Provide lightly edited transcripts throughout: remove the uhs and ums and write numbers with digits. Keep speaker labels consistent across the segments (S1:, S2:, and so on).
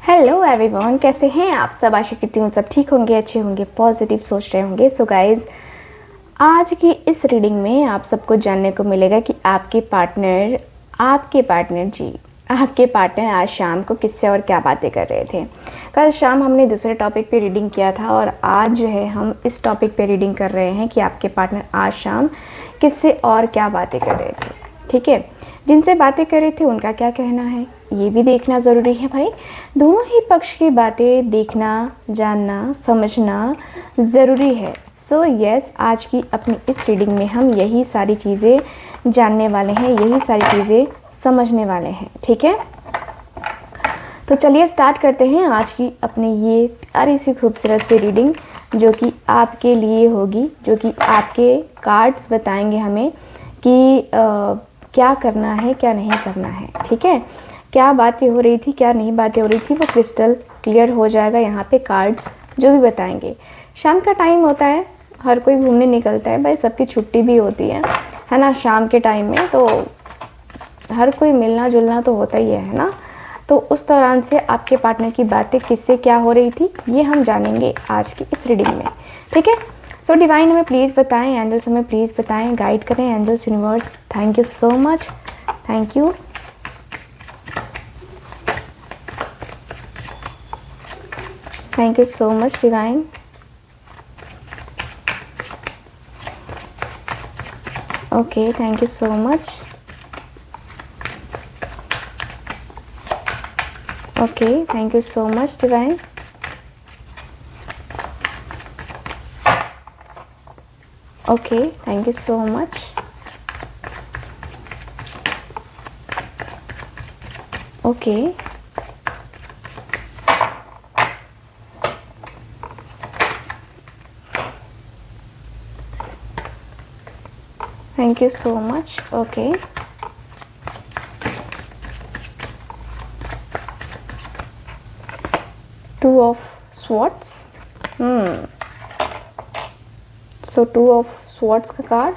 S1: Hello everyone, कैसे हैं आप सब। आशा करती हूँ सब ठीक होंगे, अच्छे होंगे, पॉजिटिव सोच रहे होंगे। सो गाइज, आज की इस रीडिंग में आप सबको जानने को मिलेगा कि आपके पार्टनर आज शाम को किससे और क्या बातें कर रहे थे। कल शाम हमने दूसरे टॉपिक पे रीडिंग किया था और आज जो है हम इस टॉपिक पे रीडिंग कर रहे हैं कि आपके पार्टनर आज शाम किससे और क्या बातें कर रहे थे। ठीक है, जिनसे बातें कर रहे थे उनका क्या कहना है ये भी देखना ज़रूरी है भाई। दोनों ही पक्ष की बातें देखना, जानना, समझना ज़रूरी है। सो यस, आज की अपनी इस रीडिंग में हम यही सारी चीज़ें जानने वाले हैं, यही सारी चीज़ें समझने वाले हैं। ठीक है, तो चलिए स्टार्ट करते हैं आज की अपनी ये प्यारी सी खूबसूरत सी रीडिंग जो कि आपके लिए होगी, जो कि आपके कार्ड्स बताएंगे हमें कि क्या करना है, क्या नहीं करना है। ठीक है, क्या बातें हो रही थी, क्या नहीं बातें हो रही थी, वो क्रिस्टल क्लियर हो जाएगा यहाँ पे कार्ड्स जो भी बताएंगे। शाम का टाइम होता है, हर कोई घूमने निकलता है भाई, सबकी छुट्टी भी होती है ना। शाम के टाइम में तो हर कोई मिलना जुलना तो होता ही है ना। तो उस दौरान से आपके पार्टनर की बातें किससे क्या हो रही थी ये हम जानेंगे आज की इस रीडिंग में। ठीक है, सो डिवाइन हमें प्लीज़ बताएं, एंजल्स हमें प्लीज़ बताएं, गाइड करें। Angels, universe, thank you so much, thank you. Thank you so much divine. Okay, thank you so much. Okay, thank you so much divine. Okay, thank you so much. Okay, thank you so much. Okay, two of swords. So two of swords का card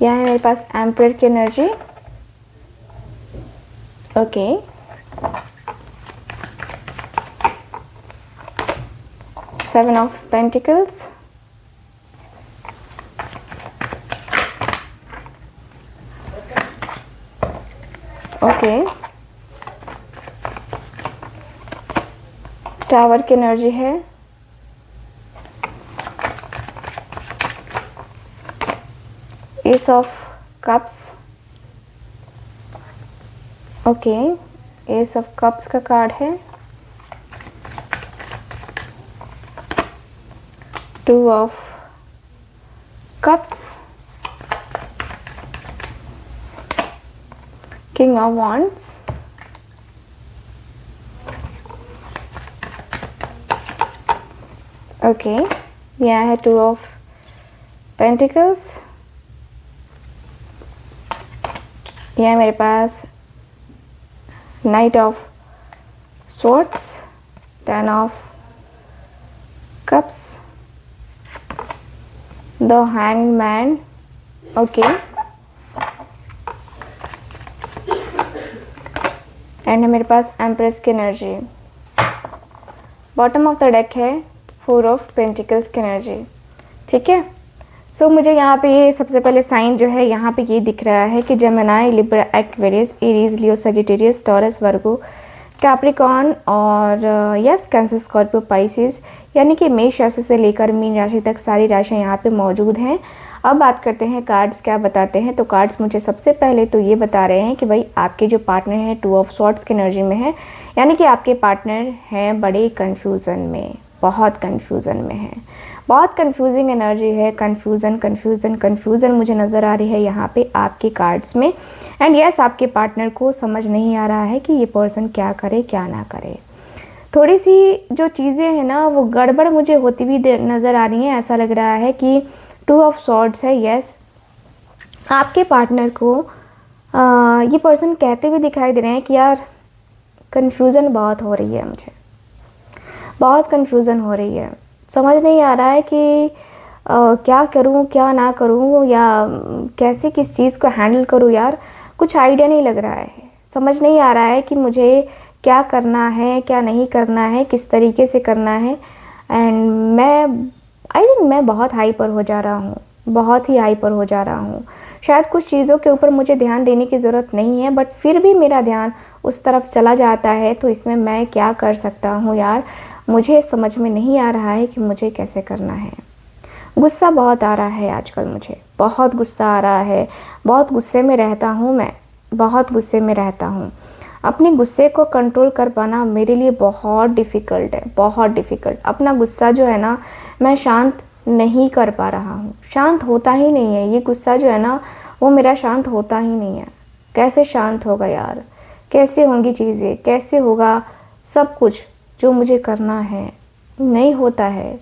S1: यहाँ है मेरे पास। Emperor की energy. Okay, seven of pentacles. Okay, tower की energy है। Ace of cups. Okay, ace of cups का card है। Two of cups. King of wands। Okay, यहाँ है टू ऑफ पेंटिकल्स। यहाँ मेरे पास knight of swords, ten of cups, the hangman. Okay, and है मेरे पास एम्प्रेस की energy. Bottom of the deck है फोर ऑफ पेंटिकल्स की एनर्जी। ठीक है, सो मुझे यहाँ पे ये सबसे पहले साइन जो है यहाँ पे ये दिख रहा है कि जेमिनी, लिब्रा, एक्वेरियस, एरीज, लियो, सजिटेरियस, टॉरस, वर्गो, कैप्रिकॉर्न और यस कैंसर, स्कॉर्पियो, पाइसिस, यानी कि मेष राशि से लेकर मीन राशि तक सारी राशियाँ यहाँ पे मौजूद हैं। अब बात करते हैं कार्ड्स क्या बताते हैं। तो कार्ड्स मुझे सबसे पहले तो ये बता रहे हैं कि भाई आपके जो पार्टनर हैं टू ऑफ स्वॉर्ड्स की एनर्जी में है, यानी कि आपके पार्टनर हैं बड़े कन्फ्यूज़न में, बहुत कन्फ्यूज़न में है, बहुत कन्फ्यूजिंग एनर्जी है। कन्फ्यूज़न मुझे नज़र आ रही है यहाँ पे आपके कार्ड्स में। एंड यस, आपके पार्टनर को समझ नहीं आ रहा है कि ये पर्सन क्या करे क्या ना करे। थोड़ी सी जो चीज़ें हैं ना वो गड़बड़ मुझे होती हुई नज़र आ रही हैं। ऐसा लग रहा है कि टू ऑफ स्वॉर्ड्स है। यस, आपके पार्टनर को ये पर्सन कहते हुए दिखाई दे रहे हैं कि यार कन्फ्यूज़न बहुत हो रही है, मुझे बहुत कन्फ्यूज़न हो रही है, समझ नहीं आ रहा है कि क्या करूं क्या ना करूं या कैसे किस चीज़ को हैंडल करूं। यार कुछ आइडिया नहीं लग रहा है, समझ नहीं आ रहा है कि मुझे क्या करना है, क्या नहीं करना है, किस तरीके से करना है। एंड मैं आई थिंक मैं बहुत हाइपर हो जा रहा हूँ, बहुत ही हाइपर हो जा रहा हूँ। शायद कुछ चीज़ों के ऊपर मुझे ध्यान देने की ज़रूरत नहीं है, बट फिर भी मेरा ध्यान उस तरफ चला जाता है। तो इसमें मैं क्या कर सकता हूँ यार, मुझे समझ में नहीं आ रहा है कि मुझे कैसे करना है। गुस्सा बहुत आ रहा है आजकल, मुझे बहुत गुस्सा आ रहा है, बहुत गुस्से में रहता हूँ मैं, बहुत गुस्से में रहता हूँ। अपने गुस्से को कंट्रोल कर पाना मेरे लिए बहुत डिफ़िकल्ट है, बहुत डिफ़िकल्ट। अपना गुस्सा जो है ना, मैं शांत नहीं कर पा रहा हूँ, शांत होता ही नहीं है। ये गुस्सा जो है ना, वो मेरा शांत होता ही नहीं है। कैसे शांत होगा यार, कैसे होंगी चीज़ें, कैसे होगा सब कुछ जो मुझे करना है। नहीं होता है,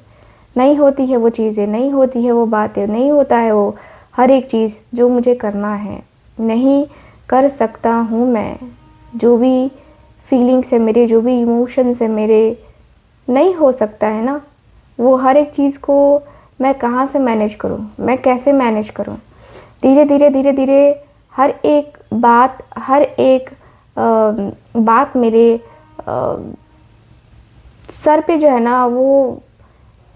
S1: नहीं होती है वो चीज़ें, नहीं होती है वो बातें, नहीं होता है वो हर एक चीज़ जो मुझे करना है। नहीं कर सकता हूँ मैं, जो भी फीलिंग्स है मेरे, जो भी इमोशंस है मेरे, नहीं हो सकता है ना। वो हर एक चीज़ को मैं कहाँ से मैनेज करूँ, मैं कैसे मैनेज करूँ। धीरे धीरे धीरे धीरे हर एक बात, हर एक बात मेरे सर पे जो है ना, वो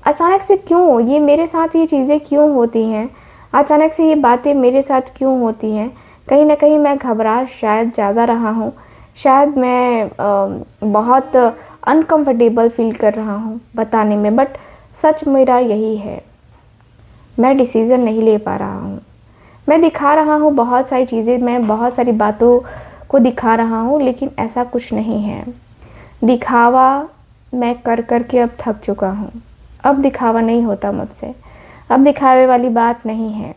S1: अचानक से क्यों ये मेरे साथ ये चीज़ें क्यों होती हैं, अचानक से ये बातें मेरे साथ क्यों होती हैं। कहीं ना कहीं मैं घबरा शायद ज़्यादा रहा हूँ, शायद मैं बहुत अनकंफर्टेबल फील कर रहा हूँ बताने में, बट सच मेरा यही है। मैं डिसीज़न नहीं ले पा रहा हूँ। मैं दिखा रहा हूँ बहुत सारी चीज़ें, मैं बहुत सारी बातों को दिखा रहा हूँ, लेकिन ऐसा कुछ नहीं है। दिखावा मैं कर कर के अब थक चुका हूँ। अब दिखावा नहीं होता मुझसे, अब दिखावे वाली बात नहीं है।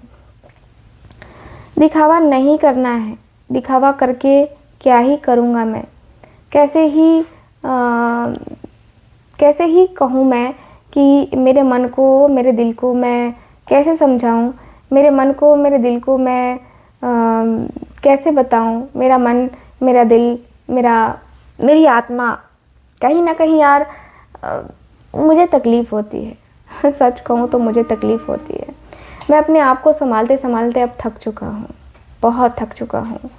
S1: दिखावा नहीं करना है। दिखावा करके क्या ही करूँगा मैं, कैसे ही कहूँ मैं कि मेरे मन को, मेरे दिल को मैं कैसे समझाऊँ, मेरे मन को, मेरे दिल को मैं कैसे बताऊँ। मेरा मन, मेरा दिल, मेरी आत्मा, कहीं ना कहीं यार मुझे तकलीफ़ होती है। सच कहूँ तो मुझे तकलीफ़ होती है। मैं अपने आप को संभालते संभालते अब थक चुका हूँ, बहुत थक चुका हूँ।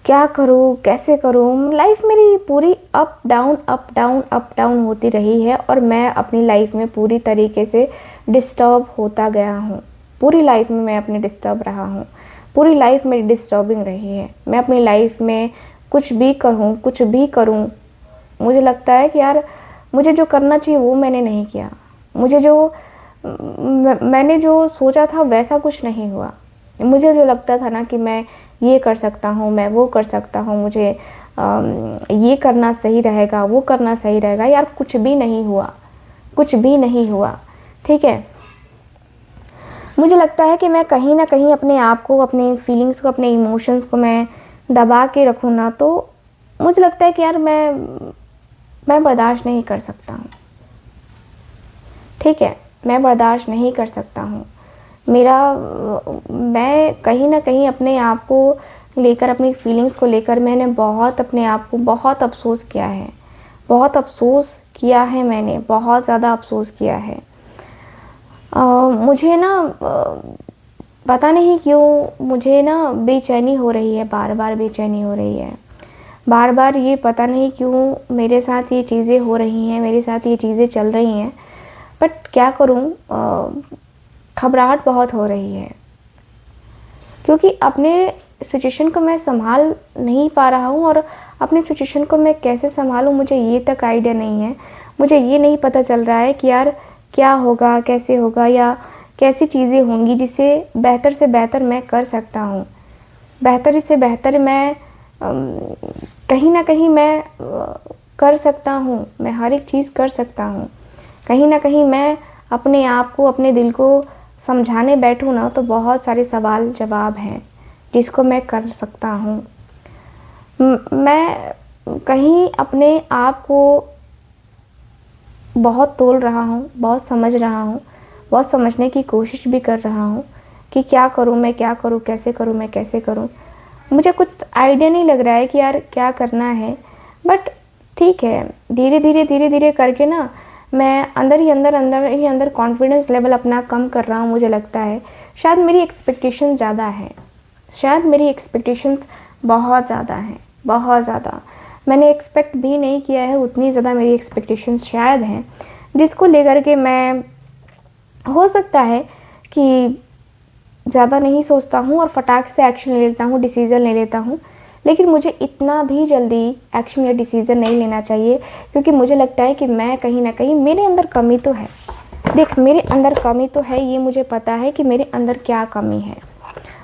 S1: क्या करूँ, कैसे करूँ। लाइफ मेरी पूरी up down up down up down होती रही है, और मैं अपनी लाइफ में पूरी तरीके से डिस्टर्ब होता गया हूँ। पूरी लाइफ में मैं अपनी डिस्टर्ब रहा हूँ, पूरी लाइफ मेरी डिस्टर्बिंग रही है। मैं अपनी लाइफ में कुछ भी कहूँ, कुछ भी करूँ, मुझे लगता है कि यार मुझे जो करना चाहिए वो मैंने नहीं किया, मुझे जो मैंने जो सोचा था वैसा कुछ नहीं हुआ। मुझे जो लगता था ना कि मैं ये कर सकता हूँ, मैं वो कर सकता हूँ, मुझे ये करना सही रहेगा, वो करना सही रहेगा, यार कुछ भी नहीं हुआ, कुछ भी नहीं हुआ। ठीक है, मुझे लगता है कि मैं कहीं ना कहीं अपने आप को, अपने फीलिंग्स को, अपने इमोशंस को मैं दबा के रखूँ ना, तो मुझे लगता है कि यार मैं बर्दाश्त नहीं कर सकता हूँ। ठीक है, मैं बर्दाश्त नहीं कर सकता हूँ। मैं कहीं ना कहीं अपने आप को लेकर, अपनी फीलिंग्स को लेकर मैंने बहुत अपने आप को बहुत अफसोस किया है, बहुत अफसोस किया है मैंने, बहुत ज़्यादा अफसोस किया है। मुझे ना पता नहीं क्यों मुझे ना बेचैनी हो रही है, बार बार बेचैनी हो रही है, बार बार ये पता नहीं क्यों मेरे साथ ये चीज़ें हो रही हैं, मेरे साथ ये चीज़ें चल रही हैं। बट क्या करूं, घबराहट बहुत हो रही है, क्योंकि अपने सिचुएशन को मैं संभाल नहीं पा रहा हूं, और अपनी सिचुएशन को मैं कैसे संभालूं मुझे ये तक आइडिया नहीं है। मुझे ये नहीं पता चल रहा है कि यार क्या होगा, कैसे होगा, या कैसी चीज़ें होंगी जिसे बेहतर से बेहतर मैं कर सकता हूँ, बेहतर से बेहतर मैं कहीं ना कहीं मैं कर सकता हूँ, मैं हर एक चीज़ कर सकता हूँ। कहीं ना कहीं मैं अपने आप को, अपने दिल को समझाने बैठूँ ना, तो बहुत सारे सवाल जवाब हैं जिसको मैं कर सकता हूँ। मैं कहीं अपने आप को बहुत तोल रहा हूँ, बहुत समझ रहा हूँ, बहुत समझने की कोशिश भी कर रहा हूँ कि क्या करूँ मैं, क्या करूँ, कैसे करूँ मैं, कैसे करूँ। मुझे कुछ आइडिया नहीं लग रहा है कि यार क्या करना है। बट ठीक है, धीरे धीरे करके ना मैं अंदर ही अंदर कॉन्फिडेंस लेवल अपना कम कर रहा हूँ। मुझे लगता है शायद मेरी एक्सपेक्टेशन ज़्यादा है, शायद मेरी एक्सपेक्टेशंस बहुत ज़्यादा हैं, बहुत ज़्यादा। मैंने एक्सपेक्ट भी नहीं किया है, उतनी ज़्यादा मेरी एक्सपेक्टेशंस शायद हैं, जिसको लेकर के मैं, हो सकता है कि ज़्यादा नहीं सोचता हूँ और फटाक से एक्शन ले लेता हूँ, डिसीज़न ले लेता हूँ। लेकिन मुझे इतना भी जल्दी एक्शन या डिसीज़न नहीं लेना चाहिए, क्योंकि मुझे लगता है कि मैं कहीं ना कहीं, मेरे अंदर कमी तो है। देख, मेरे अंदर कमी तो है, ये मुझे पता है कि मेरे अंदर क्या कमी है।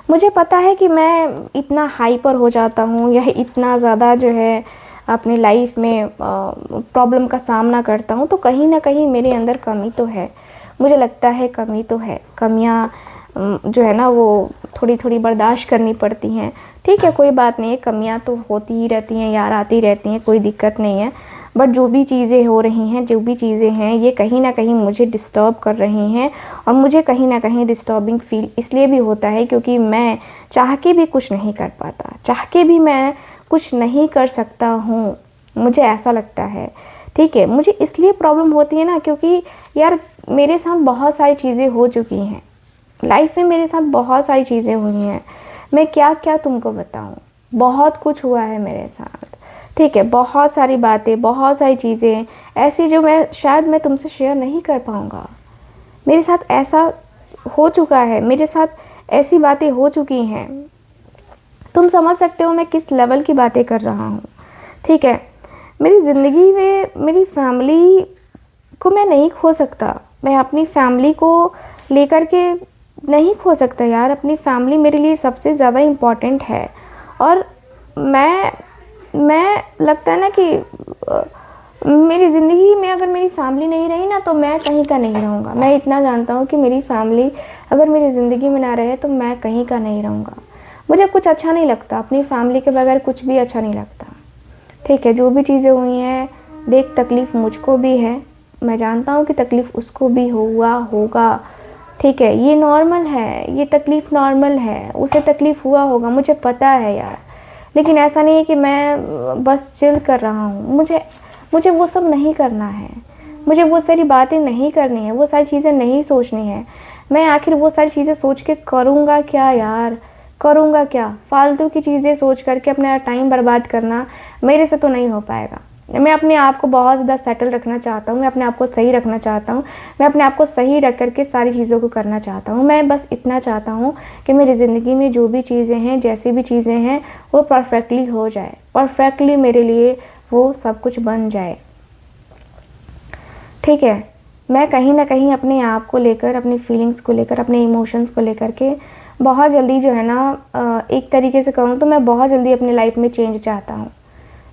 S1: मुझे पता है कि मैं इतना हाइपर हो जाता हूँ या इतना ज़्यादा जो है अपनी लाइफ में प्रॉब्लम का सामना करता हूँ, तो कहीं ना कहीं मेरे अंदर कमी तो है। मुझे लगता है कमी तो है। कमियाँ जो है ना, वो थोड़ी थोड़ी बर्दाश्त करनी पड़ती हैं। ठीक है, कोई बात नहीं है, कमियाँ तो होती ही रहती हैं यार, आती रहती हैं, कोई दिक्कत नहीं है। बट जो भी चीज़ें हो रही हैं, जो भी चीज़ें हैं, ये कहीं ना कहीं मुझे डिस्टर्ब कर रही हैं। और मुझे कहीं ना कहीं डिस्टर्बिंग फील इसलिए भी होता है क्योंकि मैं चाह के भी कुछ नहीं कर पाता, चाह के भी मैं कुछ नहीं कर सकता हूँ, मुझे ऐसा लगता है। ठीक है, मुझे इसलिए प्रॉब्लम होती है ना, क्योंकि यार मेरे साथ बहुत सारी चीज़ें हो चुकी हैं लाइफ में, मेरे साथ बहुत सारी चीज़ें हुई हैं। मैं क्या क्या तुमको बताऊँ, बहुत कुछ हुआ है मेरे साथ। ठीक है, बहुत सारी बातें, बहुत सारी चीज़ें ऐसी जो मैं तुमसे शेयर नहीं कर पाऊँगा। मेरे साथ ऐसा हो चुका है, मेरे साथ ऐसी बातें हो चुकी हैं, तुम समझ सकते हो मैं किस लेवल की बातें कर रहा हूँ। ठीक है, मेरी ज़िंदगी में मेरी फैमिली को मैं नहीं खो सकता, मैं अपनी फैमिली को लेकर के नहीं खो सकता यार। अपनी फैमिली मेरे लिए सबसे ज़्यादा इम्पॉर्टेंट है। और मैं लगता है ना कि मेरी ज़िंदगी में अगर मेरी फैमिली नहीं रही ना, तो मैं कहीं का नहीं रहूँगा। मैं इतना जानता हूँ कि मेरी फैमिली अगर मेरी ज़िंदगी में ना रहे तो मैं कहीं का नहीं रहूँगा। मुझे कुछ अच्छा नहीं लगता, अपनी फैमिली के बगैर कुछ भी अच्छा नहीं लगता। ठीक है, जो भी चीज़ें हुई हैं, देख तकलीफ़ मुझको भी है, मैं जानता हूँ कि तकलीफ़ उसको भी हुआ होगा। ठीक है, ये नॉर्मल है, ये तकलीफ़ नॉर्मल है, उसे तकलीफ़ हुआ होगा, मुझे पता है यार। लेकिन ऐसा नहीं है कि मैं बस चिल कर रहा हूँ। मुझे वो सब नहीं करना है, मुझे वो सारी बातें नहीं करनी है, वो सारी चीज़ें नहीं सोचनी है। मैं आखिर वो सारी चीज़ें सोच के करूँगा क्या यार, करूँगा क्या? फालतू की चीज़ें सोच करके अपना टाइम बर्बाद करना मेरे से तो नहीं हो पाएगा। मैं अपने आप को बहुत ज़्यादा सेटल रखना चाहता हूँ, मैं अपने आप को सही रखना चाहता हूँ, मैं अपने आप को सही रख करके सारी चीज़ों को करना चाहता हूँ। मैं बस इतना चाहता हूँ कि मेरी ज़िंदगी में जो भी चीज़ें हैं, जैसी भी चीज़ें हैं, वो परफेक्टली हो जाए, परफेक्टली मेरे लिए वो सब कुछ बन जाए। ठीक है, मैं कहीं ना कहीं अपने आप को लेकर, अपनी फीलिंग्स को लेकर, अपने इमोशंस को लेकर के बहुत जल्दी जो है ना, एक तरीके से कहूँ तो मैं बहुत जल्दी अपनी लाइफ में चेंज चाहता हूँ।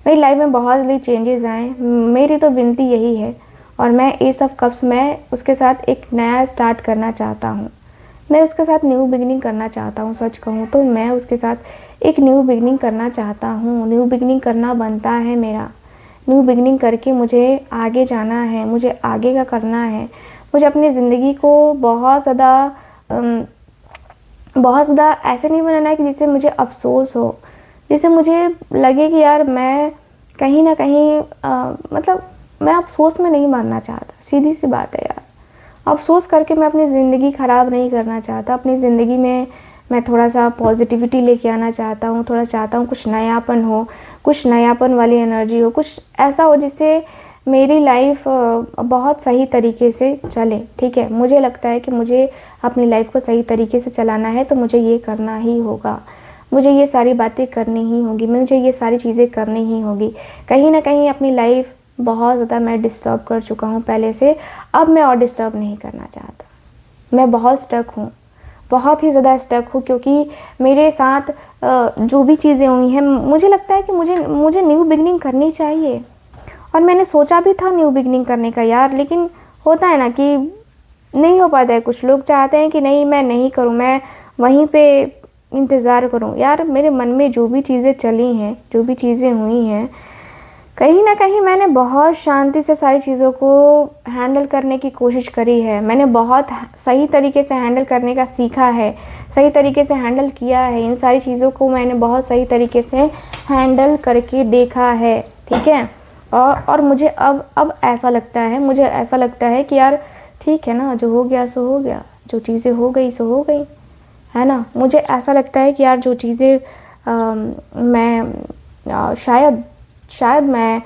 S1: मेरी लाइफ में बहुत जल्दी चेंजेस आए, मेरी तो विनती यही है। और मैं एस ऑफ कप्स में उसके साथ एक नया स्टार्ट करना चाहता हूँ, मैं उसके साथ न्यू बिगिनिंग करना चाहता हूँ। सच कहूँ तो मैं उसके साथ एक न्यू बिगिनिंग करना चाहता हूँ, न्यू बिगिनिंग करना बनता है मेरा। न्यू बिगिनिंग करके मुझे आगे जाना है, मुझे आगे का करना है। मुझे अपनी ज़िंदगी को बहुत ज़्यादा ऐसे नहीं बनाना है कि जिससे मुझे अफसोस हो, जिससे मुझे लगे कि यार मैं कहीं ना कहीं मतलब मैं अफसोस में नहीं मरना चाहता। सीधी सी बात है यार, अफसोस करके मैं अपनी ज़िंदगी ख़राब नहीं करना चाहता। अपनी ज़िंदगी में मैं थोड़ा सा पॉजिटिविटी लेके आना चाहता हूँ, थोड़ा चाहता हूँ कुछ नयापन हो, कुछ नयापन वाली एनर्जी हो, कुछ ऐसा हो जिससे मेरी लाइफ बहुत सही तरीके से चले। ठीक है, मुझे लगता है कि मुझे अपनी लाइफ को सही तरीके से चलाना है, तो मुझे ये करना ही होगा, मुझे ये सारी बातें करनी ही होगी, मुझे ये सारी चीज़ें करनी ही होगी। कहीं ना कहीं अपनी लाइफ बहुत ज़्यादा मैं डिस्टर्ब कर चुका हूँ पहले से, अब मैं और डिस्टर्ब नहीं करना चाहता। मैं बहुत स्टक हूँ, बहुत ही ज़्यादा स्टक हूँ, क्योंकि मेरे साथ जो भी चीज़ें हुई हैं, मुझे लगता है कि मुझे न्यू बिगनिंग करनी चाहिए। और मैंने सोचा भी था न्यू बिगनिंग करने का यार, लेकिन होता है ना कि नहीं हो पाता है। कुछ लोग चाहते हैं कि नहीं, मैं नहीं करूँ, मैं वहीं पे इंतज़ार करूँ। यार मेरे मन में जो भी चीज़ें चली हैं, जो भी चीज़ें हुई हैं, कहीं ना कहीं मैंने बहुत शांति से सारी चीज़ों को हैंडल करने की कोशिश करी है। मैंने बहुत सही तरीके से हैंडल करने का सीखा है, सही तरीके से हैंडल किया है। इन सारी चीज़ों को मैंने बहुत सही तरीके से हैंडल करके देखा है। ठीक है, और मुझे अब ऐसा लगता है, मुझे ऐसा लगता है कि यार ठीक है ना, जो हो गया सो हो गया, जो चीज़ें हो गई सो हो गई, है ना। मुझे ऐसा लगता है कि यार जो चीज़ें मैं शायद मैं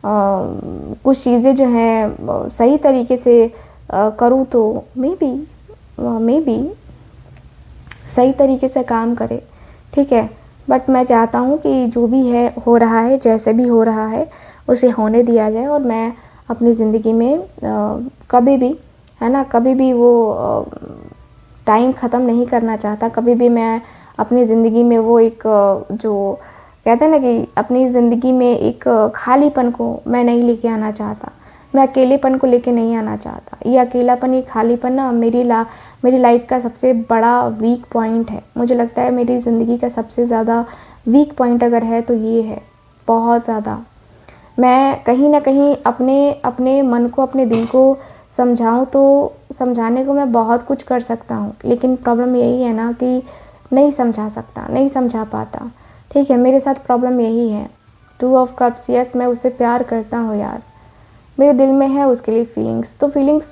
S1: कुछ चीज़ें जो हैं सही तरीके से करूँ तो मे बी सही तरीके से काम करे, ठीक है। बट मैं चाहता हूँ कि जो भी है हो रहा है, जैसे भी हो रहा है उसे होने दिया जाए, और मैं अपनी ज़िंदगी में कभी भी, है ना, कभी भी वो टाइम ख़त्म नहीं करना चाहता। कभी भी मैं अपनी ज़िंदगी में वो एक जो कहते हैं ना कि अपनी ज़िंदगी में एक खालीपन को मैं नहीं लेके आना चाहता। मैं अकेलेपन को लेके नहीं आना चाहता। ये अकेलापन, ये खालीपन ना मेरी लाइफ का सबसे बड़ा वीक पॉइंट है। मुझे लगता है मेरी ज़िंदगी का सबसे ज़्यादा वीक पॉइंट अगर है तो ये है, बहुत ज़्यादा। मैं कहीं ना कहीं अपने मन को, अपने दिल को समझाऊं तो समझाने को मैं बहुत कुछ कर सकता हूँ, लेकिन प्रॉब्लम यही है ना कि नहीं समझा सकता, नहीं समझा पाता, ठीक है। मेरे साथ प्रॉब्लम यही है। 2 ऑफ कप्स, यस मैं उससे प्यार करता हूँ यार, मेरे दिल में है उसके लिए फीलिंग्स। तो फीलिंग्स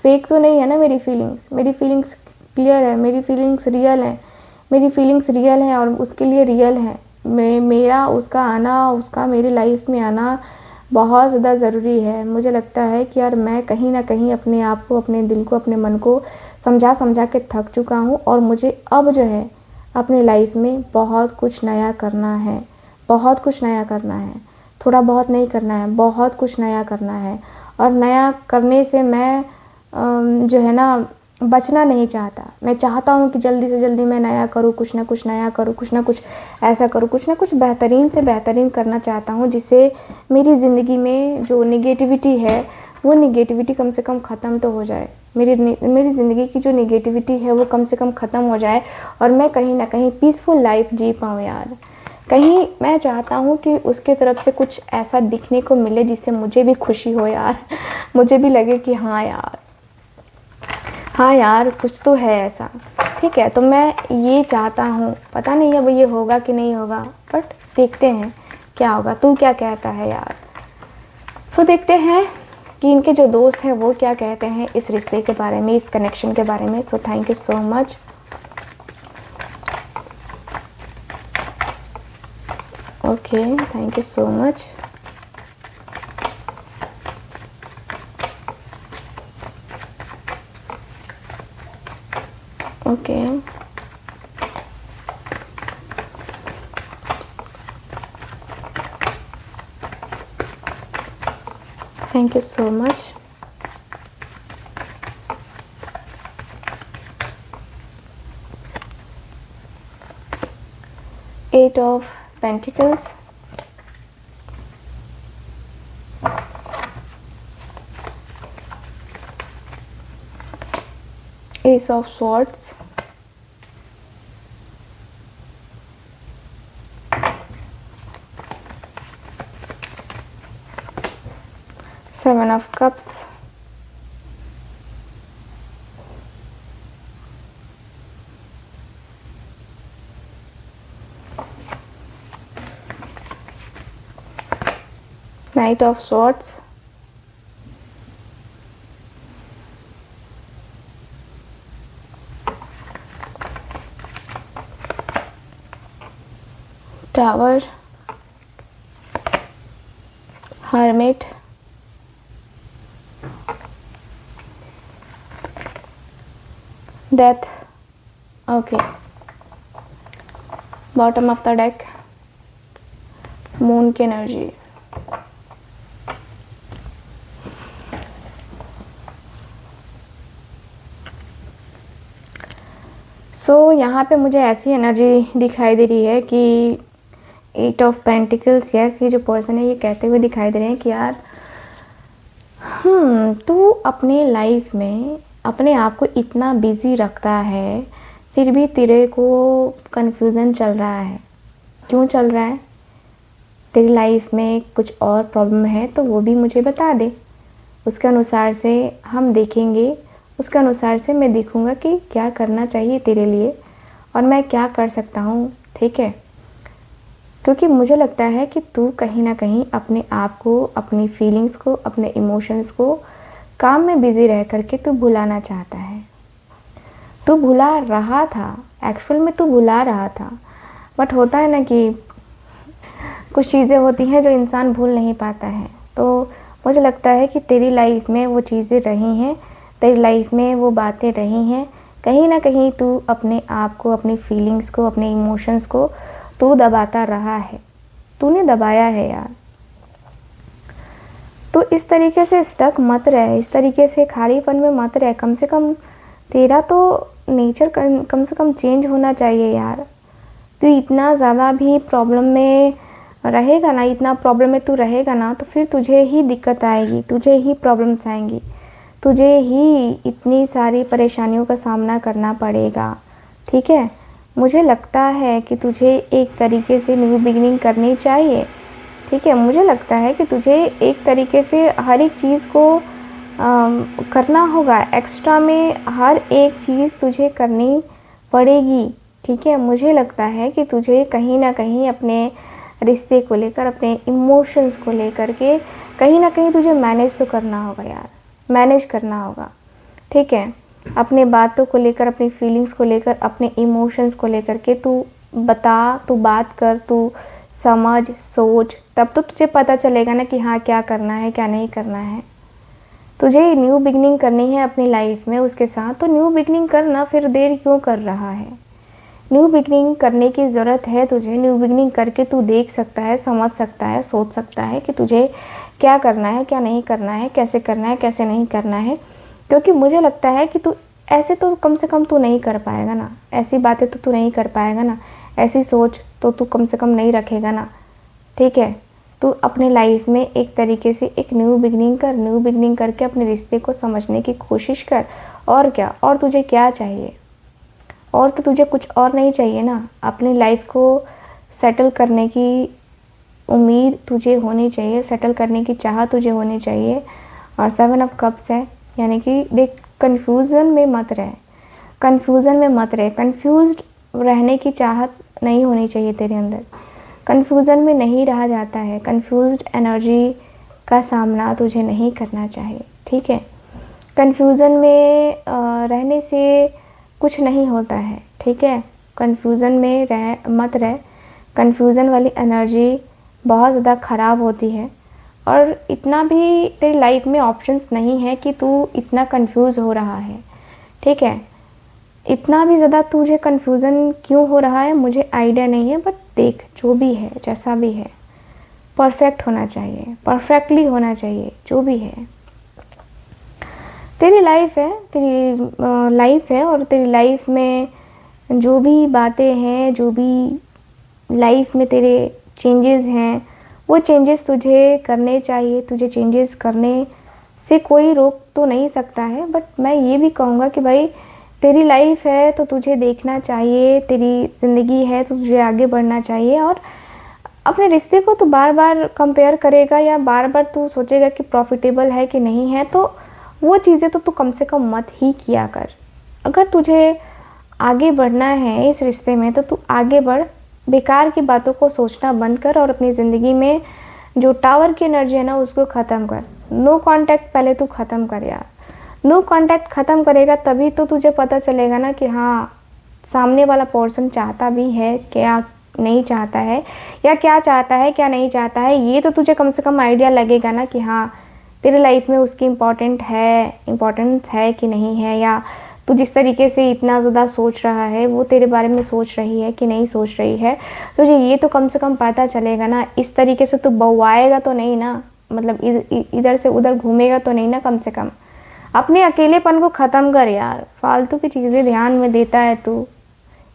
S1: फेक तो नहीं है ना, मेरी फीलिंग्स क्लियर है, मेरी फीलिंग्स रियल हैं और उसके लिए रियल है। मेरा उसका आना, उसका मेरी लाइफ में आना बहुत ज़्यादा ज़रूरी है। मुझे लगता है कि यार मैं कहीं ना कहीं अपने आप को, अपने दिल को, अपने मन को समझा के थक चुका हूँ, और मुझे अब जो है अपनी लाइफ में बहुत कुछ नया करना है, बहुत कुछ नया करना है। थोड़ा बहुत नहीं करना है, बहुत कुछ नया करना है। और नया करने से मैं जो है ना बचना नहीं चाहता। मैं चाहता हूँ कि जल्दी से जल्दी मैं नया करूँ, कुछ ना कुछ नया करूँ, कुछ ना कुछ ऐसा करूँ, कुछ ना कुछ बेहतरीन से बेहतरीन करना चाहता हूँ, जिससे मेरी ज़िंदगी में जो निगेटिविटी है वो निगेटिविटी कम से कम ख़त्म तो हो जाए। मेरी ज़िंदगी की जो निगेटिविटी है वो कम से कम ख़त्म हो जाए, और मैं कहीं ना कहीं पीसफुल लाइफ जी पाऊँ यार। कहीं मैं चाहता हूँ कि उसके तरफ से कुछ ऐसा दिखने को मिले जिससे मुझे भी खुशी हो यार, मुझे भी लगे कि हाँ यार कुछ तो है ऐसा, ठीक है। तो मैं ये चाहता हूँ, पता नहीं अब ये होगा कि नहीं होगा, बट देखते हैं क्या होगा। तू क्या कहता है यार? सो देखते हैं कि इनके जो दोस्त हैं वो क्या कहते हैं इस रिश्ते के बारे में, इस कनेक्शन के बारे में। So thank you so much. Okay, thank you so much. Okay, thank you so much. Eight of Pentacles, Ace of Swords, Seven of Cups, Knight of Swords, Tower, Hermit, Death. Okay, bottom of the deck, Moon की energy. सो यहाँ पे मुझे ऐसी energy दिखाई दे रही है कि 8 of pentacles, yes ये जो पर्सन है ये कहते हुए दिखाई दे रहे हैं कि यार तू अपने लाइफ में अपने आप को इतना बिजी रखता है, फिर भी तेरे को कन्फ्यूज़न चल रहा है। क्यों चल रहा है? तेरी लाइफ में कुछ और प्रॉब्लम है तो वो भी मुझे बता दे, उसके अनुसार से हम देखेंगे, उसके अनुसार से मैं देखूँगा कि क्या करना चाहिए तेरे लिए और मैं क्या कर सकता हूँ, ठीक है। क्योंकि मुझे लगता है कि तू कहीं ना कहीं अपने आप को, अपनी फीलिंग्स को, अपने इमोशंस को काम में बिज़ी रह करके तू भुलाना चाहता है। तू भुला रहा था, एक्चुअल में तू भुला रहा था, बट होता है ना कि कुछ चीज़ें होती हैं जो इंसान भूल नहीं पाता है। तो मुझे लगता है कि तेरी लाइफ में वो चीज़ें रही हैं, तेरी लाइफ में वो बातें रही हैं। कहीं ना कहीं तू अपने आप को, अपनी फीलिंग्स को, अपने इमोशंस को तू दबाता रहा है, तूने दबाया है यार। तो इस तरीके से स्टक मत रहे, इस तरीके से खालीपन में मत रहे। कम से कम तेरा तो नेचर कम से कम चेंज होना चाहिए यार। तू इतना ज़्यादा भी प्रॉब्लम में रहेगा ना, इतना प्रॉब्लम में तू रहेगा ना, तो फिर तुझे ही दिक्कत आएगी, तुझे ही प्रॉब्लम्स आएंगी, तुझे ही इतनी सारी परेशानियों का सामना करना पड़ेगा। ठीक है, मुझे लगता है कि तुझे एक तरीके से न्यू बिगिनिंग करनी चाहिए। ठीक है, मुझे लगता है कि तुझे एक तरीके से हर एक चीज़ को करना होगा। एक्स्ट्रा में हर एक चीज़ तुझे करनी पड़ेगी। ठीक है, मुझे लगता है कि तुझे कहीं ना कहीं अपने रिश्ते को लेकर, अपने इमोशंस को लेकर के कहीं ना कहीं तुझे मैनेज तो करना होगा यार, मैनेज करना होगा। ठीक है, अपने बातों को लेकर, अपनी फीलिंग्स को लेकर, अपने इमोशंस को लेकर के तू बता, तू बात कर, तू समझ, सोच, तब तो तुझे पता चलेगा ना कि हाँ क्या करना है, क्या नहीं करना है। तुझे न्यू बिगनिंग करनी है अपनी लाइफ में उसके साथ, तो न्यू बिगनिंग करना, फिर देर क्यों कर रहा है। न्यू बिगनिंग करने की ज़रूरत है तुझे। न्यू बिगनिंग करके तू देख सकता है, समझ सकता है, सोच सकता है कि तुझे क्या करना है, क्या नहीं करना है, कैसे करना है, कैसे नहीं करना है। क्योंकि मुझे लगता है कि तू ऐसे तो कम से कम तू नहीं कर पाएगा ना, ऐसी बातें तो तू नहीं कर पाएगा ना, ऐसी सोच तो तू कम से कम नहीं रखेगा ना। ठीक है, तू अपने लाइफ में एक तरीके से एक न्यू बिगनिंग कर, न्यू बिगनिंग करके अपने रिश्ते को समझने की कोशिश कर। और क्या, और तुझे क्या चाहिए, और तो तुझे कुछ और नहीं चाहिए ना। अपनी लाइफ को सेटल करने की उम्मीद तुझे होनी चाहिए, सेटल करने की चाह तुझे होनी चाहिए। और 7 ऑफ कप्स है, यानी कि देख, कन्फ्यूज़न में मत रहे, कन्फ्यूज़न में मत रहे। कन्फ्यूज्ड रहने की चाहत नहीं होनी चाहिए तेरे अंदर। कन्फ्यूज़न में नहीं रहा जाता है, कन्फ्यूज्ड एनर्जी का सामना तुझे नहीं करना चाहिए। ठीक है, कन्फ्यूज़न में रहने से कुछ नहीं होता है। ठीक है, कन्फ्यूज़न में मत रह। कन्फ्यूज़न वाली एनर्जी बहुत ज़्यादा ख़राब होती है, और इतना भी तेरी लाइफ में ऑप्शंस नहीं है कि तू इतना कंफ्यूज हो रहा है। ठीक है, इतना भी ज़्यादा तुझे कन्फ्यूज़न क्यों हो रहा है मुझे आइडिया नहीं है, बट देख, जो भी है, जैसा भी है, परफेक्ट होना चाहिए, परफेक्टली होना चाहिए। जो भी है तेरी लाइफ है, तेरी लाइफ है, और तेरी लाइफ में जो भी बातें हैं, जो भी लाइफ में तेरे चेंजेस हैं, वो चेंजेस तुझे करने चाहिए। तुझे चेंजेस करने से कोई रोक तो नहीं सकता है, बट मैं ये भी कहूँगा कि भाई तेरी लाइफ है तो तुझे देखना चाहिए, तेरी ज़िंदगी है तो तुझे आगे बढ़ना चाहिए। और अपने रिश्ते को तू बार बार कंपेयर करेगा या बार बार तू सोचेगा कि प्रॉफिटेबल है कि नहीं है, तो वो चीज़ें तो तू कम से कम मत ही किया कर। अगर तुझे आगे बढ़ना है इस रिश्ते में तो तू आगे बढ़, बेकार की बातों को सोचना बंद कर, और अपनी ज़िंदगी में जो टावर की एनर्जी है ना उसको ख़त्म कर। नो कांटेक्ट पहले तू ख़त्म कर यार। नो कांटेक्ट ख़त्म करेगा तभी तो तुझे पता चलेगा ना कि हाँ, सामने वाला पर्सन चाहता भी है क्या, नहीं चाहता है, या क्या चाहता है, क्या नहीं चाहता है। ये तो तुझे कम से कम आइडिया लगेगा ना कि हाँ, तेरे लाइफ में उसकी इम्पोर्टेंस है कि नहीं है, या तू जिस तरीके से इतना ज़्यादा सोच रहा है वो तेरे बारे में सोच रही है कि नहीं सोच रही है। तुझे ये तो कम से कम पता चलेगा ना। इस तरीके से तू बौआएगा तो नहीं ना, मतलब इधर से उधर घूमेगा तो नहीं ना। कम से कम अपने अकेलेपन को ख़त्म कर यार। फालतू की चीज़ें ध्यान में देता है तू,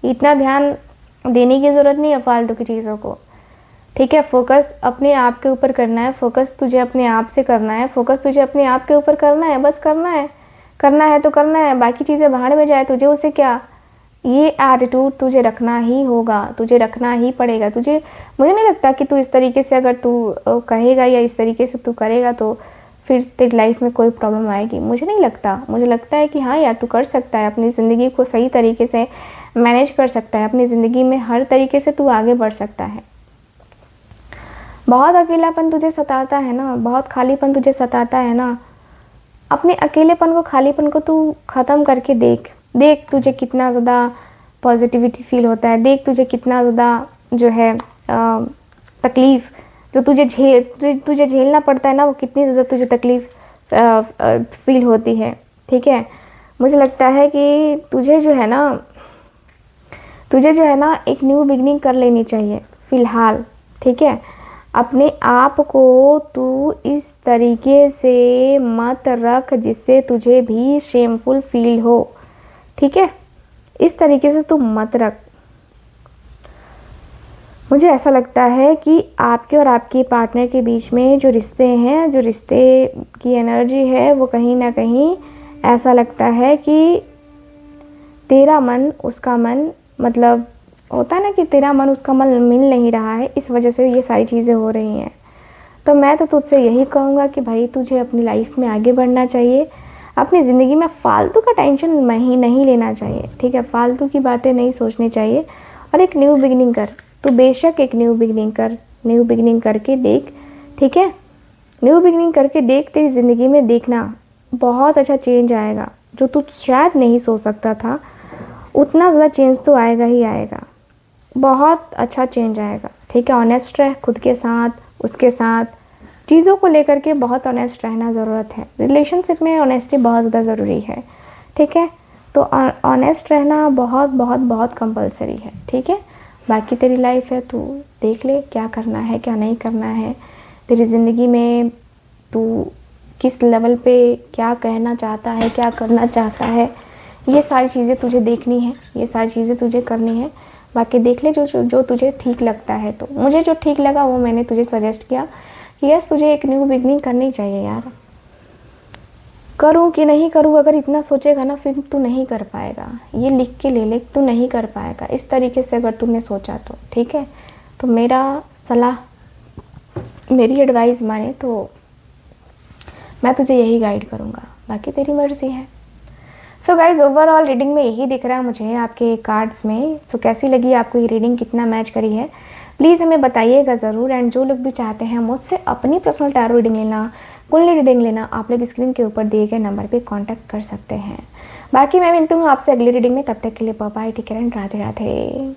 S1: इतना ध्यान देने की ज़रूरत नहीं है फालतू की चीज़ों को। ठीक है, फोकस अपने आप के ऊपर करना है, फोकस तुझे अपने आप से करना है, फोकस तुझे अपने आप के ऊपर करना है, बस करना है तो करना है। बाकी चीज़ें भाड़ में जाए तुझे उसे क्या, ये एटीट्यूड तुझे रखना ही होगा, तुझे रखना ही पड़ेगा। तुझे, मुझे नहीं लगता कि तू इस तरीके से अगर तू कहेगा या इस तरीके से तू करेगा तो फिर तेरी लाइफ में कोई प्रॉब्लम आएगी। मुझे नहीं लगता। मुझे लगता है कि हाँ यार, तू कर सकता है, अपनी ज़िंदगी को सही तरीके से मैनेज कर सकता है, अपनी ज़िंदगी में हर तरीके से तू आगे बढ़ सकता है। बहुत अकेलापन तुझे सताता है ना, बहुत खालीपन तुझे सताता है ना, अपने अकेलेपन को, खालीपन को तू ख़त्म करके देख तुझे कितना ज़्यादा पॉजिटिविटी फील होता है। देख तुझे कितना ज़्यादा जो है तकलीफ़ जो तुझे झेलना पड़ता है ना, वो कितनी ज़्यादा तुझे तकलीफ़ फील होती है। ठीक है, मुझे लगता है कि तुझे जो है ना एक न्यू बिगनिंग कर लेनी चाहिए फ़िलहाल। ठीक है, अपने आप को तू इस तरीके से मत रख जिससे तुझे भी शेमफुल फील हो। ठीक है, इस तरीके से तू मत रख। मुझे ऐसा लगता है कि आपके और आपके पार्टनर के बीच में जो रिश्ते हैं, जो रिश्ते की एनर्जी है, वो कहीं ना कहीं ऐसा लगता है कि तेरा मन उसका मन, मतलब होता है ना कि तेरा मन उसका मन मिल नहीं रहा है, इस वजह से ये सारी चीज़ें हो रही हैं। तो मैं तो तुझसे यही कहूँगा कि भाई तुझे अपनी लाइफ में आगे बढ़ना चाहिए। अपनी ज़िंदगी में फालतू का टेंशन नहीं लेना चाहिए। ठीक है, फालतू की बातें नहीं सोचनी चाहिए और एक न्यू बिगिनिंग कर। तो बेशक एक न्यू बिगिनिंग कर, न्यू बिगिनिंग करके देख। ठीक है, न्यू बिगिनिंग करके देख, तेरी ज़िंदगी में देखना बहुत अच्छा चेंज आएगा। जो तू शायद नहीं सोच सकता था, उतना ज़्यादा चेंज तो आएगा ही आएगा, बहुत अच्छा चेंज आएगा। ठीक है, ऑनेस्ट रह खुद के साथ, उसके साथ, चीज़ों को लेकर के बहुत ऑनेस्ट रहना ज़रूरत है। रिलेशनशिप में ऑनेस्टी बहुत ज़्यादा ज़रूरी है। ठीक है, तो ऑनेस्ट रहना बहुत बहुत बहुत कंपलसरी है। ठीक है, बाकी तेरी लाइफ है, तू देख ले क्या करना है क्या नहीं करना है। तेरी ज़िंदगी में तू किस लेवल पे क्या कहना चाहता है, क्या करना चाहता है, ये सारी चीज़ें तुझे देखनी है, ये सारी चीज़ें तुझे करनी है। बाकी देख ले जो तुझे ठीक लगता है। तो मुझे जो ठीक लगा वो मैंने तुझे सजेस्ट किया कि यस, तुझे एक न्यू बिगनिंग करनी चाहिए यार। करूँ कि नहीं करूँ, अगर इतना सोचेगा ना फिर तू नहीं कर पाएगा। ये लिख के ले ले, तू नहीं कर पाएगा इस तरीके से अगर तूने सोचा तो। ठीक है, तो मेरा सलाह, मेरी एडवाइस माने तो मैं तुझे यही गाइड करूँगा, बाकी तेरी मर्ज़ी है। सो गाइज, ओवरऑल रीडिंग में यही दिख रहा है मुझे आपके कार्ड्स में। सो कैसी लगी आपको ये रीडिंग, कितना मैच करी है, प्लीज़ हमें बताइएगा ज़रूर। एंड जो लोग भी चाहते हैं मुझसे अपनी पर्सनल टैरो रीडिंग लेना, कुंडली रीडिंग लेना, आप लोग स्क्रीन के ऊपर दिए गए नंबर पे कांटेक्ट कर सकते हैं। बाकी मैं मिलती हूँ आपसे अगली रीडिंग में, तब तक के लिए bye bye, take care and Radhe Radhe.